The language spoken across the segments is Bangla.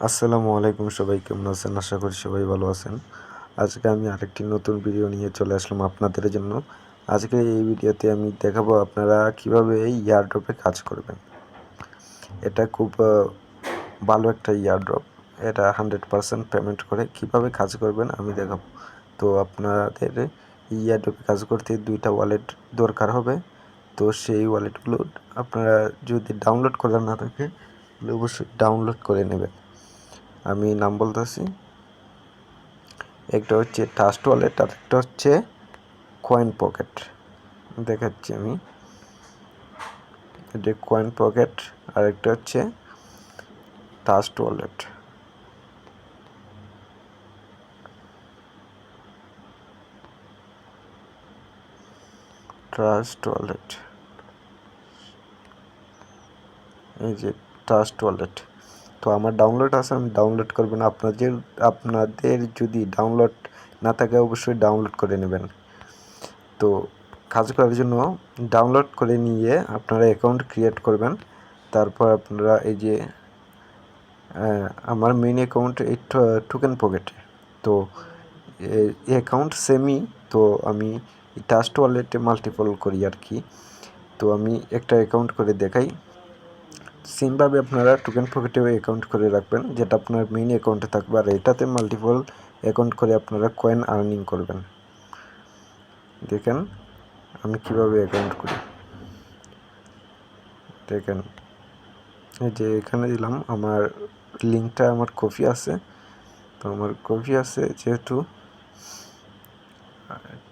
আসসালামু আলাইকুম, সবাই কেমন আছেন? আশা করি সবাই ভালো আছেন। আজকে আমি আরেকটি নতুন ভিডিও নিয়ে চলে আসলাম আপনাদের জন্য। আজকে এই ভিডিওতে আমি দেখাবো আপনারা কিভাবে এই ইয়ারড্রপে কাজ করবেন। এটা খুব ভালো একটা ইয়ারড্রপ। এটা 100% পেমেন্ট করে কিভাবে কাজ করবেন আমি দেখাবো। তো আপনাদের ইয়ারড্রপে কাজ করতে 2টা ওয়ালেট দরকার হবে। তো সেই ওয়ালেটগুলো আপনারা যদি ডাউনলোড করা না থাকে তাহলে অবশ্যই ডাউনলোড করে নেবেন। আমি নাম বলতেছি, একটা হচ্ছে ট্রাস্ট ওয়ালেট আর একটা হচ্ছে কয়েন পকেট। দেখাচ্ছি আমি, এটা কয়েন পকেট আর একটা হচ্ছে ট্রাস্ট ওয়ালেট। ট্রাস্ট ওয়ালেট, এই যে ট্রাস্ট ওয়ালেট। তো আমার ডাউনলোড আছে, আমি ডাউনলোড করবো না। আপনাদের যদি ডাউনলোড না থাকে অবশ্যই ডাউনলোড করে নেবেন। তো কাজ করার জন্য ডাউনলোড করে নিয়ে আপনারা অ্যাকাউন্ট ক্রিয়েট করবেন। তারপর আপনারা এই যে আমার মেইন অ্যাকাউন্ট এই টোকেন পকেটে, তো এই অ্যাকাউন্ট সেমই। তো আমি ট্রাস্ট ওয়ালেটে মাল্টিপল করি আর কি। তো আমি একটা অ্যাকাউন্ট করে দেখাই। সেমভাবে আপনারা টোকেন পকেটেও অ্যাকাউন্ট করে রাখবেন, যেটা আপনার মেইন অ্যাকাউন্টে থাকবে, আর এটাতে মাল্টিপল অ্যাকাউন্ট করে আপনারা কয়েন আর্নিং করবেন। দেখেন আমি কিভাবে অ্যাকাউন্ট করি। দেখেন এই যে এখানে দিলাম, আমার লিঙ্কটা আমার কপি আছে। তো আমার কপি আছে যেহেতু,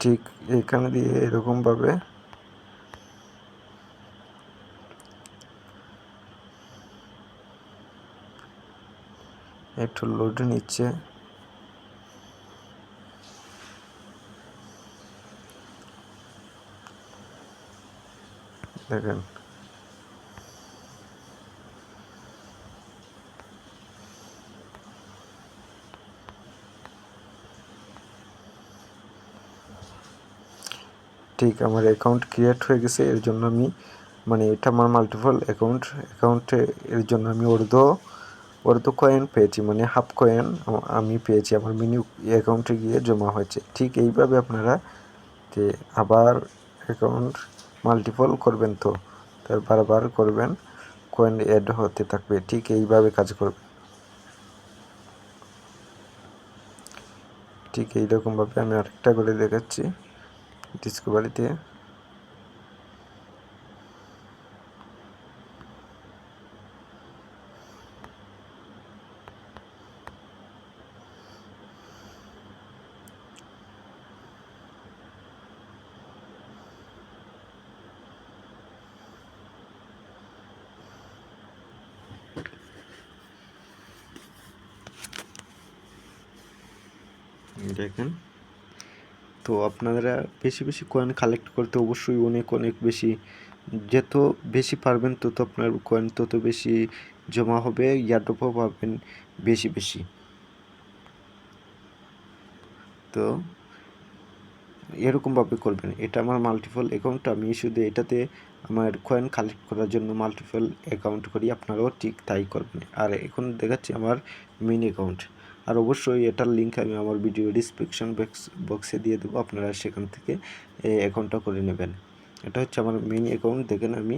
ঠিক এখানে দিয়ে এরকমভাবে একটু লোড নিচ্ছে। দেখেন ঠিক আমার অ্যাকাউন্ট ক্রিয়েট হয়ে গেছে। এর জন্য আমি এটা আমার মাল্টিপল অ্যাকাউন্টে এর জন্য আমি অর্ধ কয়েন পেয়েছি, হাফ কয়েন আমি পেয়েছি আমার মিনি অ্যাকাউন্টে গিয়ে জমা হয়েছে। ঠিক এইভাবে আপনারা যে আবার অ্যাকাউন্ট মাল্টিপল করবেন, তো বারবার করবেন, কয়েন অ্যাড হতে থাকবে। ঠিক এইভাবে কাজ করবেন। ঠিক এইরকমভাবে আমি আরেকটা করে দেখাচ্ছি ডিসকভারিতে। দেখেন, তো আপনারা বেশি বেশি কয়েন কালেক্ট করতে অবশ্যই অনেক অনেক বেশি, যত বেশি পারবেন তত আপনার কয়েন তত বেশি জমা হবে, ইয়ারড্রপও পাবেন বেশি বেশি। তো এরকমভাবে করবেন। এটা আমার মাল্টিপল অ্যাকাউন্ট, আমি শুধু এটাতে আমার কয়েন কালেক্ট করার জন্য মাল্টিপল অ্যাকাউন্ট করি। আপনারাও ঠিক তাই করবেন। আর এখন দেখাচ্ছি আমার মেইন অ্যাকাউন্ট। আর অবশ্যই এটার লিঙ্ক আমি আমার ভিডিও ডিসক্রিপশন বক্সে দিয়ে দেবো, আপনারা সেখান থেকে অ্যাকাউন্টটা করে নেবেন। এটা হচ্ছে আমার মেইন অ্যাকাউন্ট। দেখেন আমি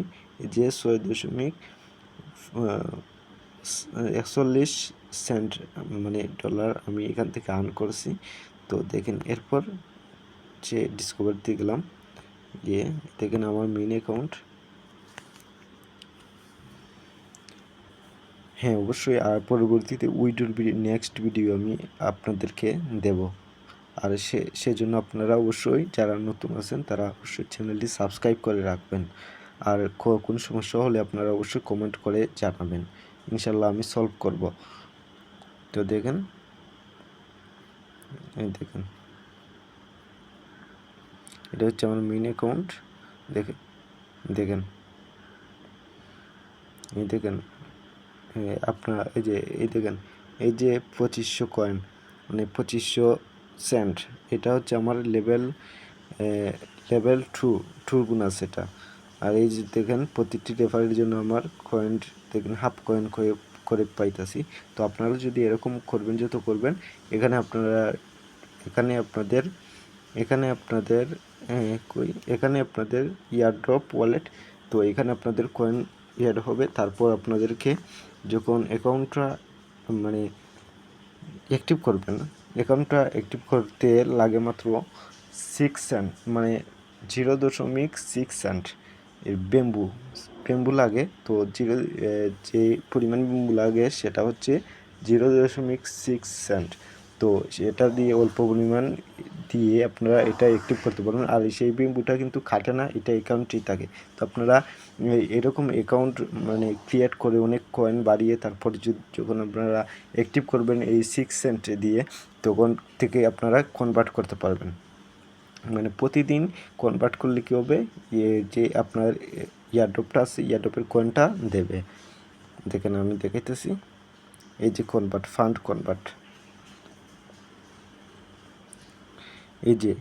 যে 6.41 ডলার আমি এখান থেকে আর্ন করছি। তো দেখেন এরপর যে ডিসকভারিতে গেলাম, গিয়ে দেখেন আমার মেইন অ্যাকাউন্ট। হ্যাঁ অবশ্যই, আর পরবর্তীতে নেক্সট ভিডিও আমি আপনাদেরকে দেব। আর সেজন্য আপনারা অবশ্যই যারা নতুন আছেন তারা অবশ্যই চ্যানেলটি সাবস্ক্রাইব করে রাখবেন। আর কোনো সমস্যা হলে আপনারা অবশ্যই কমেন্ট করে জানাবেন, ইনশাল্লাহ আমি সলভ করব। তো দেখেন, এই দেখেন এটা হচ্ছে আমার মেইন অ্যাকাউন্ট। দেখেন দেখেন এই দেখেন আপনারা এই দেখেন এই যে 2500 কয়েন 2500 সেন্ট, এটা হচ্ছে আমার লেভেল 2 বোনাস এটা। আর এই যে দেখেন প্রতিটি রেফারের জন্য আমার কয়েন দেখেন হাফ কয়েন করে পাইতেছি। তো আপনারা যদি এরকম করবেন যত করবেন, এখানে আপনাদের এয়ারড্রপ ওয়ালেট, তো এখানে আপনাদের কয়েন এড হবে। তারপর আপনাদেরকে যখন অ্যাকাউন্টটা মানে অ্যাক্টিভ করবেন, অ্যাকাউন্টটা অ্যাক্টিভ করতে লাগে মাত্র 6 সেন্ট, মানে 0.6 সেন্ট এর বেম্বু লাগে। তো যে পরিমাণ বেম্বু লাগে সেটা হচ্ছে 0.6 সেন্ট। তো সেটা দিয়ে অল্প পরিমাণ দিয়ে আপনারা এটা অ্যাক্টিভ করতে পারবেন। আর সেই বেম্বুটা কিন্তু খাটে না, এটা অ্যাকাউন্টেই থাকে। তো আপনারা এরকম অ্যাকাউন্ট মানে ক্রিয়েট করে অনেক কয়েন বাড়িয়ে তারপর যখন আপনারা অ্যাক্টিভ করবেন এই 6 সেন্ট দিয়ে, তখন থেকে আপনারা কনভার্ট করতে পারবেন। মানে প্রতিদিন কনভার্ট করলে কী হবে, যে আপনার এয়ারড্রপটা আছে এয়ারড্রপের কয়েনটা দেবে। দেখেন আমি দেখাইতেছি, এই যে ফান্ড কনভার্ট, এই যে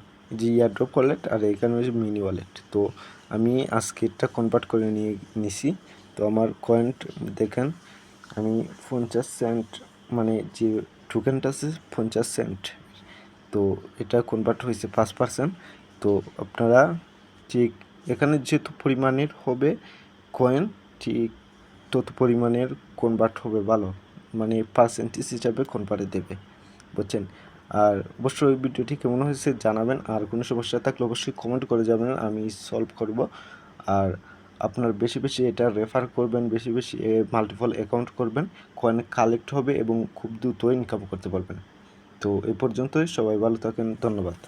এয়ারড্রপ ওয়ালেট আর এখানে হচ্ছে মিনি ওয়ালেট। তো আমি আজকে এটা কনভার্ট করে নিছি। তো আমার কয়েন দেখেন, আমি 50 সেন্ট মানে যে টোকেনটা আছে 50 সেন্ট, তো এটা কনভার্ট হয়েছে 5%। তো আপনারা ঠিক এখানে যত পরিমাণের হবে কয়েন, ঠিক তত পরিমাণের কনভার্ট হবে ভালো, মানে পার্সেন্টেজ হিসাবে কনভার্টে দেবে, বুঝছেন। আর অবশ্যই ভিডিওটি কেমন হয়েছে জানাবেন, আর কোনো সমস্যা থাকলে অবশ্যই কমেন্ট করে যাবেন, আমি সলভ করব। আর আপনার বেশি বেশি এটা রেফার করবেন, বেশি বেশি মাল্টিপল অ্যাকাউন্ট করবেন, কয়েন কালেক্ট হবে এবং খুব দ্রুত ইনকাম করতে পারবেন। তো এই পর্যন্তই, সবাই ভালো থাকেন, ধন্যবাদ।